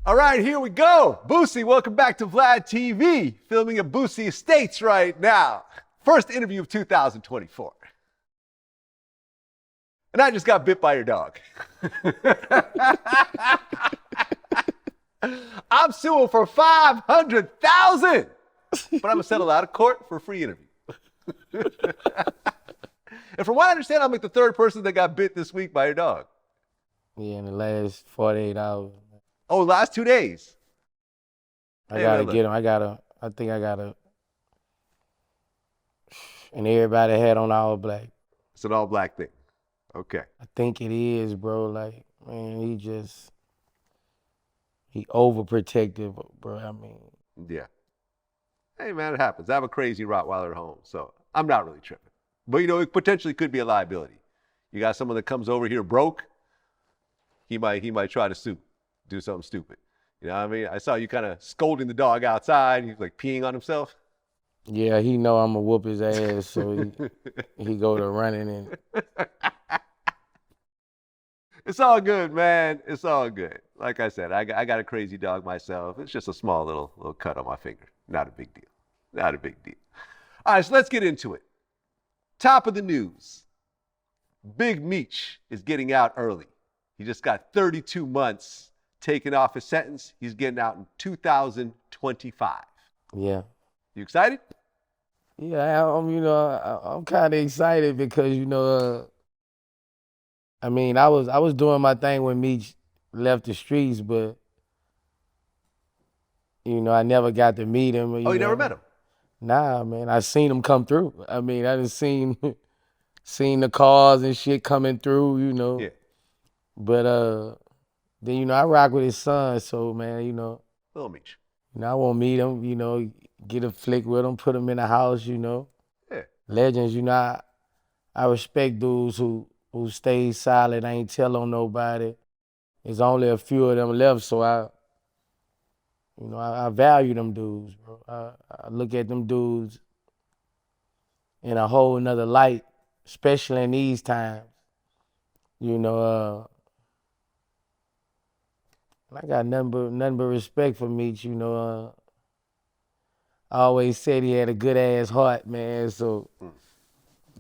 All right, here we go. Boosie, welcome back to Vlad TV. Filming at Boosie Estates right now. First interview of 2024. And I just got bit by your dog. I'm suing for $500,000, but I'm gonna settle out of court for a free interview. And from what I understand, I'm like the third person that got bit this week by your dog. Yeah, in the last 48 hours. Oh, last 2 days. I gotta get him. I think I gotta. And everybody had on all black. It's an all black thing. Okay. I think it is, bro. Like, man, he overprotective, bro. I mean. Yeah. Hey, man, it happens. I have a crazy Rottweiler at home, so I'm not really tripping. But, you know, it potentially could be a liability. You got someone that comes over here broke, he might try to sue, do something stupid. You know what I mean? I saw you kind of scolding the dog outside. He was like peeing on himself. Yeah, he know I'm gonna whoop his ass, so he go to running and. It's all good, man. It's all good. Like I said, I got a crazy dog myself. It's just a small little cut on my finger. Not a big deal. Not a big deal. All right, so let's get into it. Top of the news. Big Meech is getting out early. He just got 32 months taken off his sentence. He's getting out in 2025. Yeah. You excited? Yeah, I'm kind of excited because, I mean, I was doing my thing when Meech left the streets, but, I never got to meet him. You never met him? Nah, man, I seen him come through. I mean, I done seen the cars and shit coming through, Yeah. But then, I rock with his son, so, man, Little Meech. I won't meet him, get a flick with him, put him in the house, Yeah. Legends, I respect dudes who stay solid, ain't tell on nobody. There's only a few of them left, so I value them dudes, bro. I look at them dudes in a whole nother light, especially in these times. I got nothing but respect for Meech, I always said he had a good ass heart, man. So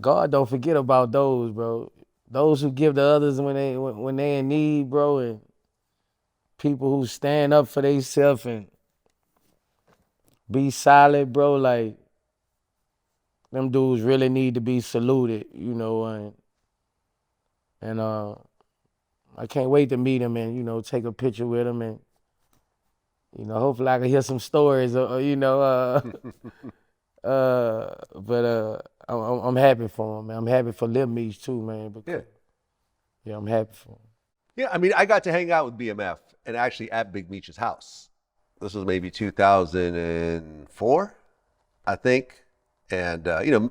God don't forget about those, bro. Those who give to others when they in need, bro, and people who stand up for themselves and be solid, bro. Like them dudes really need to be saluted, and I can't wait to meet him and take a picture with him and hopefully I can hear some stories, but I'm happy for him, man. I'm happy for Lil Meech too, man. Yeah. Yeah, I'm happy for him. Yeah, I mean, I got to hang out with BMF and actually at Big Meech's house. This was maybe 2004, I think. And,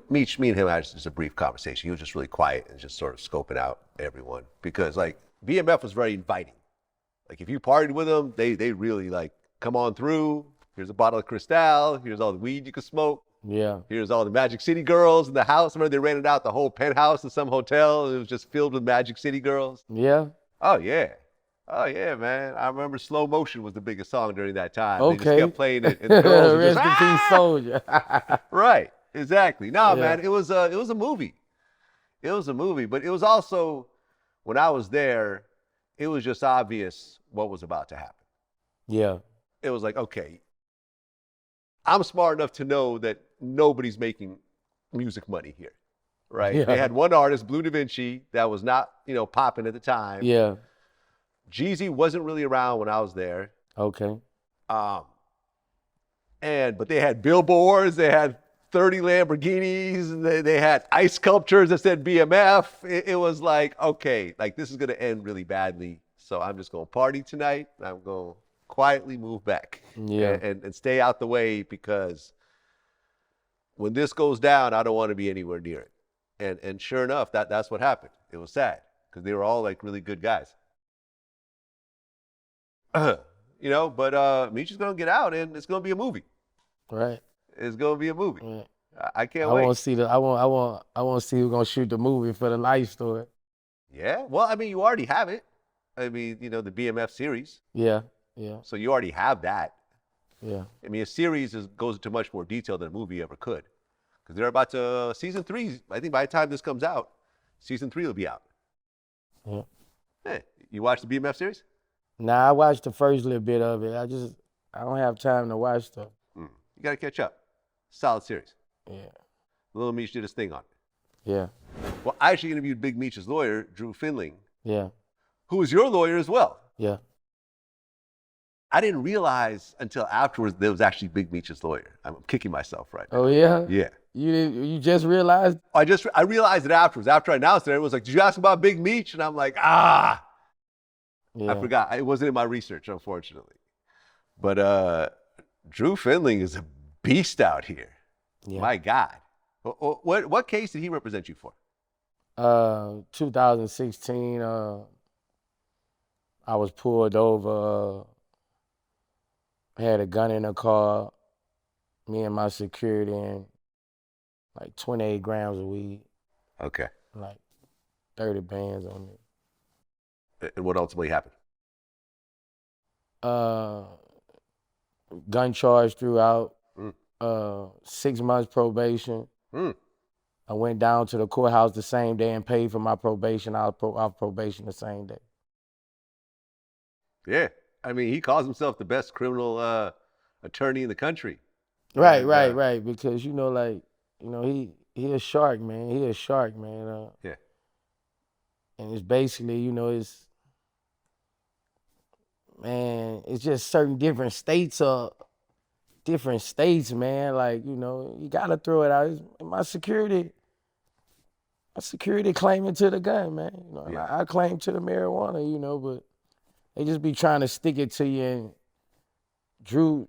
Meech, me and him had just a brief conversation. He was just really quiet and just sort of scoping out everyone because, like, BMF was very inviting. Like, if you partied with them, they really, like, come on through. Here's a bottle of Cristal. Here's all the weed you can smoke. Yeah. Here's all the Magic City girls in the house. Remember they rented out the whole penthouse in some hotel. And it was just filled with Magic City girls. Yeah. Oh, yeah. Oh, yeah, man. I remember Slow Motion was the biggest song during that time. Okay. They just kept playing it, and the girls were just, Rest in peace, soldier. Right. Exactly. No, Yeah. man, it was a movie. It was a movie, but it was also, when I was there, it was just obvious what was about to happen. Yeah. It was like, okay, I'm smart enough to know that nobody's making music money here, right? Yeah. They had one artist, Blue Da Vinci, that was not, popping at the time. Yeah. Jeezy wasn't really around when I was there. Okay. But they had billboards, they had 30 Lamborghinis, they had ice sculptures that said BMF. It was like, okay, like this is gonna end really badly. So I'm just gonna party tonight. I'm gonna quietly move back. Yeah. And stay out the way because when this goes down, I don't want to be anywhere near it. And sure enough, that's what happened. It was sad because they were all like really good guys. But Meech is gonna get out and it's gonna be a movie. Right. It's gonna be a movie. Right. I can't wait. I want to see who's gonna shoot the movie for the life story. Yeah. Well, I mean, you already have it. I mean, the BMF series. Yeah. Yeah. So you already have that. Yeah. I mean, a series goes into much more detail than a movie ever could. Because they're about to, season 3, I think by the time this comes out, season 3 will be out. Yeah. Hey, you watch the BMF series? Nah, I watched the first little bit of it. I don't have time to watch stuff. You got to catch up. Solid series. Yeah. Little Meech did his thing on it. Yeah. Well, I actually interviewed Big Meech's lawyer, Drew Findling, Yeah. who was your lawyer as well. Yeah. I didn't realize until afterwards there was actually Big Meech's lawyer. I'm kicking myself right now. Oh yeah? Yeah. You just realized? I realized it afterwards. After I announced it, everyone was like, "Did you ask about Big Meech?" And I'm like, "Ah." Yeah. I forgot. It wasn't in my research, unfortunately. But Drew Findling is a beast out here. Yeah. My God. What case did he represent you for? 2016, I was pulled over, had a gun in the car, me and my security, and like 28 grams of weed, Okay. like 30 bands on it. And what ultimately happened? Gun charge throughout, 6 months probation. I went down to the courthouse the same day and paid for my probation. I was off probation the same day. Yeah. I mean, he calls himself the best criminal attorney in the country. Right, And, right. Because he he a shark, man. He a shark, man. Yeah. And it's basically, it's just certain different states, man. Like, you gotta throw it out. My security claiming to the gun, man. And I claim to the marijuana, but they just be trying to stick it to you. And Drew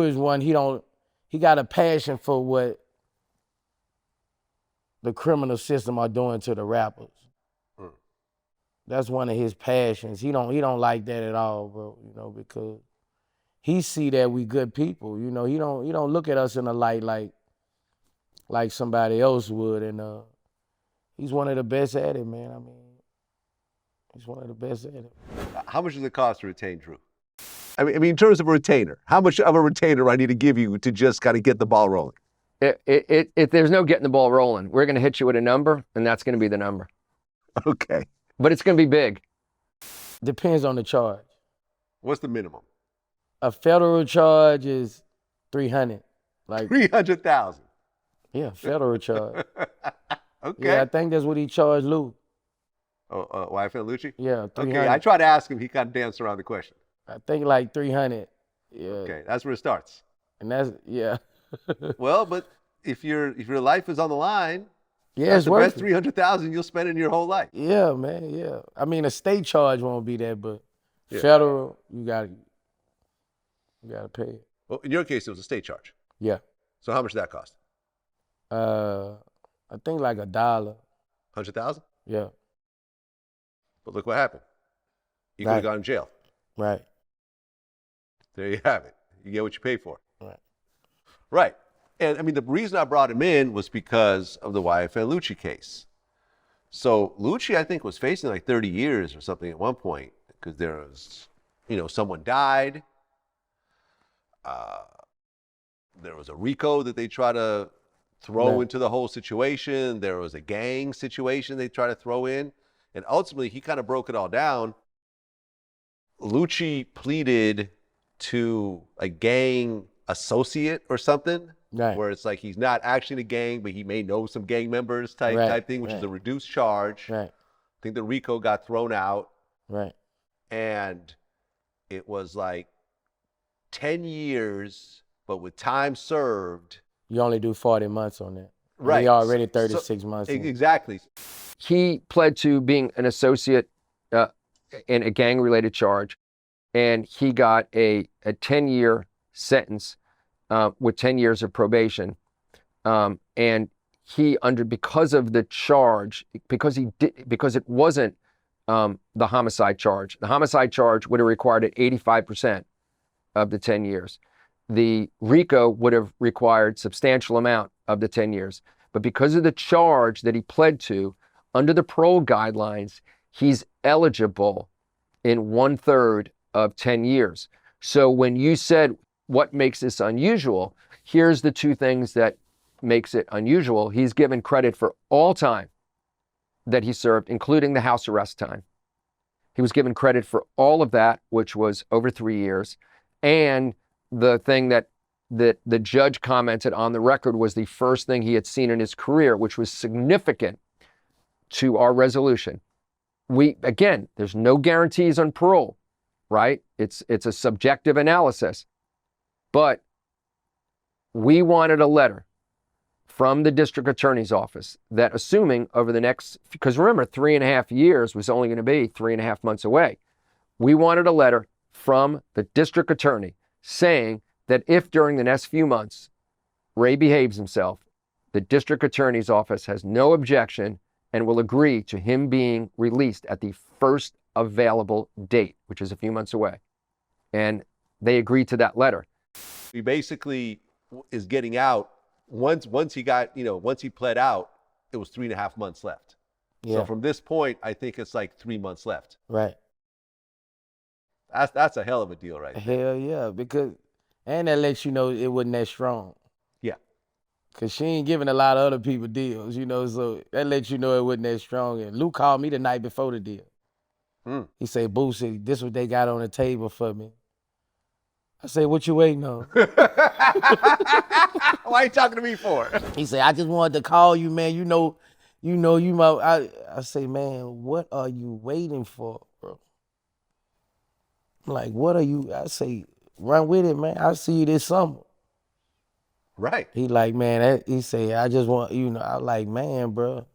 is one, he got a passion for what the criminal system are doing to the rappers. That's one of his passions. He don't like that at all, bro, because he see that we good people. He don't look at us in a light like somebody else would. And he's one of the best at it, man. I mean, he's one of the best at it. How much does it cost to retain Drew? I mean, in terms of a retainer, how much of a retainer I need to give you to just kind of get the ball rolling? If there's no getting the ball rolling, we're going to hit you with a number, and that's going to be the number. Okay. But it's going to be big. Depends on the charge. What's the minimum? A federal charge is 300. Like 300,000. Yeah, federal charge. Okay. Yeah, I think that's what he charged Lou. Oh, YFN Lucci? Yeah, 300. Okay, I tried to ask him. He kind of danced around the question. I think like 300. Yeah. Okay, that's where it starts. And that's, yeah. Well, but if your life is on the line, Yeah, that's it's the worth best it. 300,000 you'll spend in your whole life. Yeah, man, yeah. I mean, a state charge won't be that, but Yeah. federal, you gotta pay it. Well, in your case, it was a state charge. Yeah. So how much did that cost? I think like $1. 100,000? Yeah. But look what happened. You could Right. have gone to jail. Right. There you have it. You get what you pay for. Right. Right. And I mean, the reason I brought him in was because of the YFN Lucci case. So Lucci, I think, was facing like 30 years or something at one point because there was, someone died. There was a RICO that they try to throw Right. into the whole situation. There was a gang situation they try to throw in. And ultimately, he kind of broke it all down. Lucci pleaded to a gang associate or something, Right. where it's like he's not actually in a gang, but he may know some gang members type thing, which is a reduced charge. Right. I think the RICO got thrown out, Right. and it was like 10 years, but with time served. You only do 40 months on that. Right. He already 36 months. in. Exactly. He pled to being an associate in a gang-related charge, and he got a 10-year sentence with 10 years of probation. And he because of the charge, because it wasn't the homicide charge. The homicide charge would have required it 85% of the 10 years. The RICO would have required substantial amount of the 10 years. But because of the charge that he pled to, under the parole guidelines, he's eligible in 1/3 of 10 years. So when you said what makes this unusual, here's the two things that makes it unusual. He's given credit for all time that he served, including the house arrest time. He was given credit for all of that, which was over 3 years. And the thing that the judge commented on the record was the first thing he had seen in his career, which was significant to our resolution. Again, there's no guarantees on parole, right? It's a subjective analysis. But we wanted a letter from the district attorney's office that, assuming over the next, because remember, 3.5 years was only going to be 3.5 months away. We wanted a letter from the district attorney saying that if during the next few months Ray behaves himself, the district attorney's office has no objection and will agree to him being released at the first available date, which is a few months away. And they agreed to that letter. He basically is getting out. Once he pled out, it was 3.5 months left. Yeah. So from this point, I think it's like 3 months left. Right. That's a hell of a deal, right? Hell yeah, because, and that lets you know it wasn't that strong. Yeah. Cause she ain't giving a lot of other people deals, so that lets you know it wasn't that strong. And Luke called me the night before the deal. He said, Boosie, this what they got on the table for me. I said, what you waiting on? Why are you talking to me for? He said, I just wanted to call you, man. You know you my, I say, man, what are you waiting for, bro? I'm like, what are you, I say, run with it, man. I'll see you this summer. Right. He like, man, he say, I just want, I like, man, bro,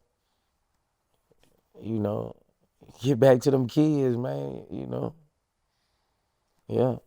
get back to them kids, man, Yeah.